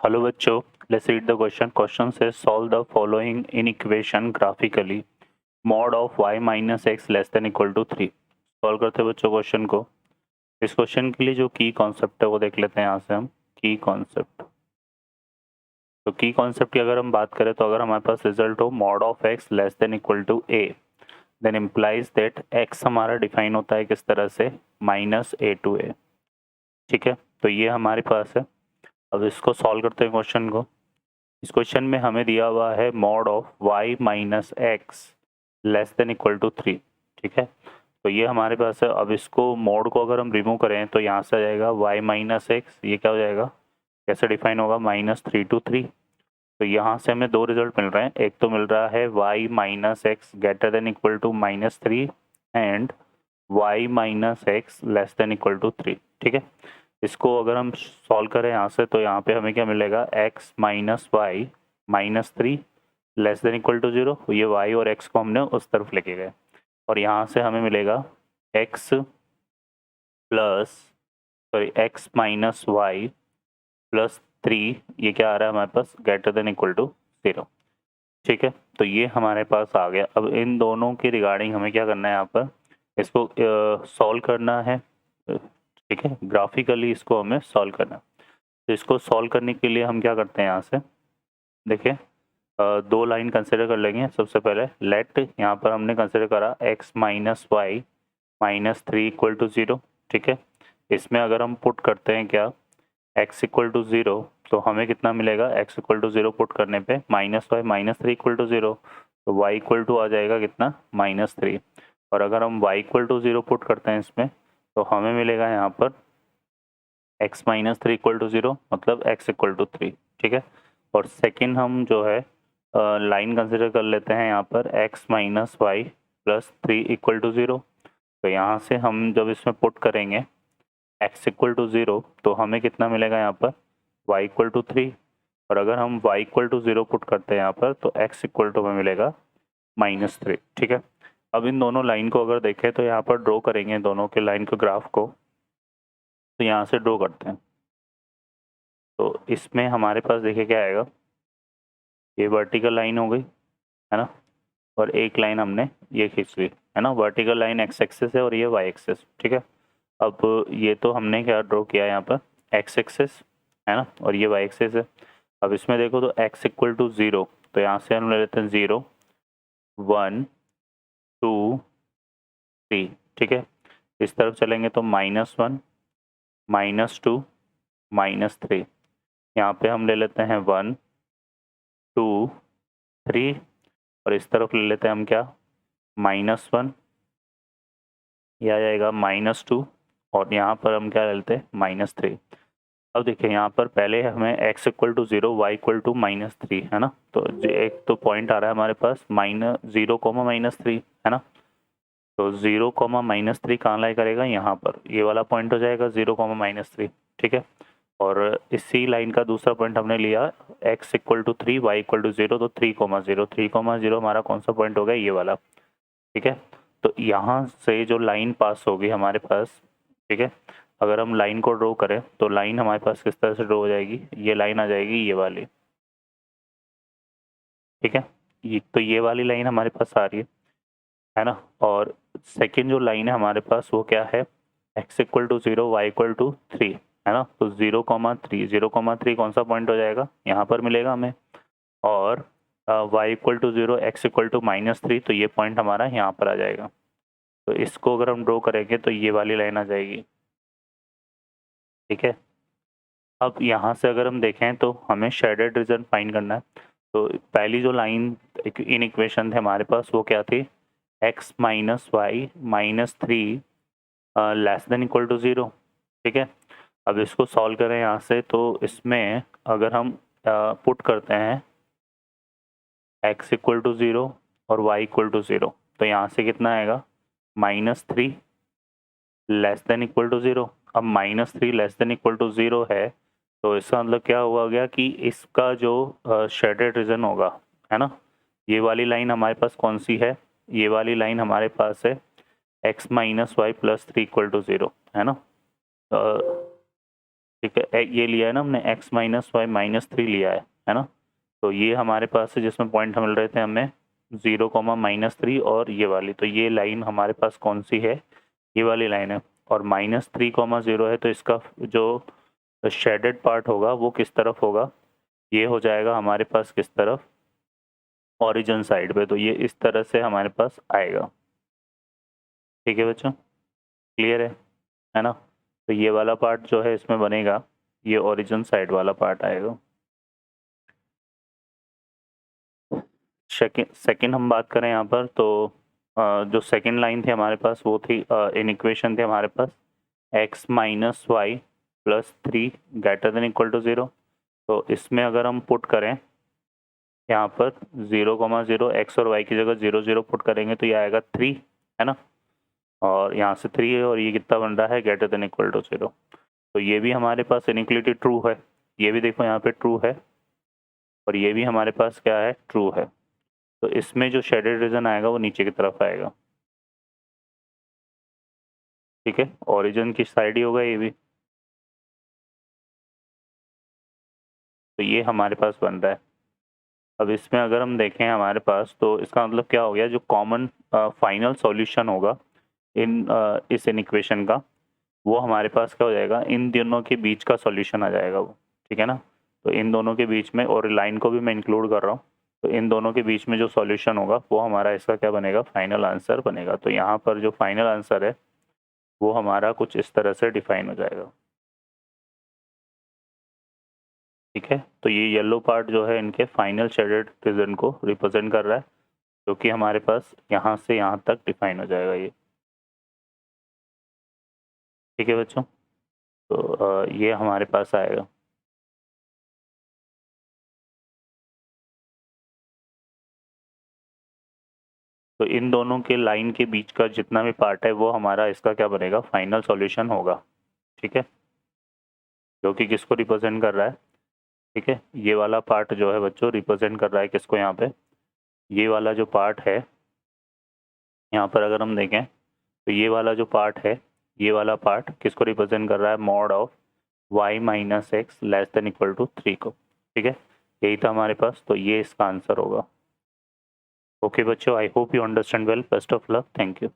Hello बच्चों, let's read the question. Question से solve the following in equation graphically. Mod of y minus x less than equal to 3. Solve करते हैं बच्चों question को. इस question के लिए जो की कॉन्सेप्ट है वो देख लेते हैं. यहाँ से हम की कॉन्सेप्ट, तो की कॉन्सेप्ट की अगर हम बात करें तो अगर हमारे पास रिजल्ट हो mod of x less than equal to a, then implies that x हमारा डिफाइन होता है किस तरह से, माइनस ए टू ए. ठीक है, तो ये हमारे पास है. अब इसको सॉल्व करते हैं क्वेश्चन को. इस क्वेश्चन में हमें दिया हुआ है mod of y minus x less than equal to 3. ठीक है, तो ये हमारे पास है. अब इसको मोड को अगर हम रिमूव करें तो यहाँ से आ जाएगा y माइनस एक्स, ये क्या हो जाएगा, कैसे डिफाइन होगा, माइनस 3 टू 3. तो यहाँ से हमें दो रिजल्ट मिल रहे हैं. एक तो मिल रहा है y minus x greater than equal to minus 3 and y minus x less than equal to 3. ठीक है, इसको अगर हम सॉल्व करें यहाँ से तो यहाँ पे हमें क्या मिलेगा, x minus y minus 3 less than equal to 0. ये y और x को हमने उस तरफ लेके गए और यहाँ से हमें मिलेगा x plus x minus y plus 3, ये क्या आ रहा है हमारे पास, ग्रेटर देन इक्वल टू 0. ठीक है, तो ये हमारे पास आ गया. अब इन दोनों के रिगार्डिंग हमें क्या करना है, यहाँ पर इसको सॉल्व करना है. ठीक है, ग्राफिकली इसको हमें सॉल्व करना है. तो इसको सॉल्व करने के लिए हम क्या करते हैं, यहाँ से देखिए दो लाइन कंसिडर कर लेंगे. सबसे पहले लेट, यहाँ पर हमने कंसिडर करा x minus y minus 3 equal to 0. ठीक है, इसमें अगर हम पुट करते हैं क्या, x इक्वल टू 0, तो हमें कितना मिलेगा, x इक्वल टू 0 पुट करने पे minus y minus 3 equal to 0, तो y इक्वल टू आ जाएगा कितना, माइनस 3. और अगर हम y इक्वल टू 0 पुट करते हैं इसमें तो हमें मिलेगा यहाँ पर x माइनस 3 इक्वल टू 0, मतलब x इक्वल टू 3. ठीक है, और सेकेंड हम जो है लाइन कंसिडर कर लेते हैं यहाँ पर x minus y plus 3 equal to 0. तो यहाँ से हम जब इसमें पुट करेंगे x इक्वल टू 0 तो हमें कितना मिलेगा यहाँ पर, y इक्वल टू 3. और अगर हम y इक्वल टू 0 पुट करते हैं यहाँ पर तो x इक्वल टू हमें मिलेगा माइनस 3. ठीक है, अब इन दोनों लाइन को अगर देखें तो यहाँ पर ड्रॉ करेंगे दोनों के लाइन के ग्राफ को. तो यहाँ से ड्रॉ करते हैं तो इसमें हमारे पास देखिए क्या आएगा, ये वर्टिकल लाइन हो गई है ना, और एक लाइन हमने ये खींच ली है ना. वर्टिकल लाइन एक्स एक्सिस है और ये वाई एक्सिस. ठीक है, अब ये तो हमने क्या ड्रॉ किया यहाँ पर, एक्स एक्सिस है ना, और ये वाई एक्सिस है. अब इसमें देखो तो x इक्वल टू 0, तो यहाँ से हम ले लेते हैं 0 1 2 3. ठीक है, इस तरफ चलेंगे तो माइनस 1 माइनस 2 माइनस 3. यहाँ पे हम ले लेते हैं 1 2 3 और इस तरफ ले लेते हैं हम क्या, माइनस 1, यह आ जाएगा माइनस 2 और यहाँ पर हम क्या ले लेते हैं, माइनस 3. अब देखिए यहाँ पर पहले हमें x equal to 0 y equal to minus 3 है ना, तो एक तो पॉइंट आ रहा है हमारे पास माइनस 0 कोमा माइनस 3 है ना. तो 0 कोमा माइनस 3 कहाँ लाई करेगा, यहाँ पर ये वाला पॉइंट हो जाएगा 0 कोमा माइनस 3. ठीक है, और इसी लाइन का दूसरा पॉइंट हमने लिया x equal to 3 y equal to 0, तो 3 कोमा 0 हमारा कौन सा पॉइंट हो गया, ये वाला. ठीक है, तो यहाँ से जो लाइन पास होगी हमारे पास, ठीक है, अगर हम लाइन को ड्रॉ करें तो लाइन हमारे पास किस तरह से ड्रॉ हो जाएगी, ये लाइन आ जाएगी ये वाली. ठीक है, ये तो ये वाली लाइन हमारे पास आ रही है ना. और सेकंड जो लाइन है हमारे पास वो क्या है, x equal to 0 y equal to 3 है ना. तो 0,3 कौन सा पॉइंट हो जाएगा, यहाँ पर मिलेगा हमें. और y equal to 0 x equal to minus 3, तो ये पॉइंट हमारा यहाँ पर आ जाएगा. तो इसको अगर हम ड्रॉ करेंगे तो ये वाली लाइन आ जाएगी. ठीक है, अब यहाँ से अगर हम देखें तो हमें शेडेड रीजन फाइंड करना है. तो पहली जो लाइन इन इक्वेशन थे हमारे पास वो क्या थी, x minus y minus 3 less than equal to 0. ठीक है, अब इसको सॉल्व करें यहाँ से तो इसमें अगर हम पुट करते हैं x इक्वल टू 0 और y इक्वल टू 0, तो यहाँ से कितना आएगा, minus 3 less than equal to 0. अब minus 3 less than equal to 0 है, तो इसका मतलब क्या हुआ गया कि इसका जो शेडेड रीजन होगा है ना, ये वाली लाइन हमारे पास कौन सी है, ये वाली लाइन हमारे पास है x minus y plus 3 equal to 0 है ना. ठीक है, ये लिया है ना हमने x माइनस वाई माइनस 3 लिया है ना। तो ये हमारे पास है जिसमें पॉइंट मिल रहे थे हमें 0, -3 और ये वाली, तो ये लाइन हमारे पास कौन सी है, ये वाली लाइन है। और -3, 0 है तो इसका जो शेडेड पार्ट होगा वो किस तरफ होगा, ये हो जाएगा हमारे पास किस तरफ, ओरिजिन साइड पे। तो ये इस तरह से हमारे पास आएगा। ठीक है बच्चों, क्लियर है ना। तो ये वाला पार्ट जो है इसमें बनेगा, ये ओरिजिन साइड वाला पार्ट आएगा। सेकंड हम बात करें यहाँ पर, तो जो सेकंड लाइन थी हमारे पास वो थी, इन इक्वेशन थे हमारे पास x minus y plus 3 greater than equal to 0। तो इसमें अगर हम पुट करें यहाँ पर 0, 0 x और y की जगह 0, 0 पुट करेंगे तो ये आएगा 3, है ना। और यहाँ से 3 है और ये कितना बन रहा है, ग्रेटर देन इक्वल टू 0। तो ये भी हमारे पास इनइक्वलिटी ट्रू है, ये भी देखो यहाँ पे ट्रू है, और ये भी हमारे पास क्या है, ट्रू है। तो इसमें जो शेडेड रीजन आएगा वो नीचे की तरफ आएगा। ठीक है, ओरिजिन की साइड ही होगा ये भी। तो ये हमारे पास बन रहा है। अब इसमें अगर हम देखें हमारे पास, तो इसका मतलब क्या हो गया, जो कॉमन फाइनल सॉल्यूशन होगा इस इक्वेशन का, वो हमारे पास क्या हो जाएगा, इन दोनों के बीच का सॉल्यूशन आ जाएगा वो। ठीक है ना। तो इन दोनों के बीच में, और लाइन को भी मैं इंक्लूड कर रहा हूँ, तो इन दोनों के बीच में जो सॉल्यूशन होगा वो हमारा इसका क्या बनेगा, फाइनल आंसर बनेगा। तो यहाँ पर जो फाइनल आंसर है वो हमारा कुछ इस तरह से डिफाइन हो जाएगा। ठीक है, तो ये येलो पार्ट जो है इनके फाइनल शेडेड रीजन को रिप्रेजेंट कर रहा है, जो कि हमारे पास यहाँ से यहाँ तक डिफाइन हो जाएगा ये। ठीक है बच्चों, तो ये हमारे पास आएगा। तो इन दोनों के लाइन के बीच का जितना भी पार्ट है वो हमारा इसका क्या बनेगा, फाइनल सॉल्यूशन होगा। ठीक है, जो कि किसको रिप्रेजेंट कर रहा है, ठीक है, ये वाला पार्ट जो है बच्चों रिप्रेजेंट कर रहा है किसको, यहाँ पे ये वाला जो पार्ट है, यहाँ पर अगर हम देखें तो ये वाला जो पार्ट है, ये वाला पार्ट किसको रिप्रेजेंट कर रहा है, mod of y minus x less than equal to 3 को। ठीक है, यही था हमारे पास, तो ये इसका आंसर होगा। ओके बच्चों, I hope you understand well, best of luck, thank you.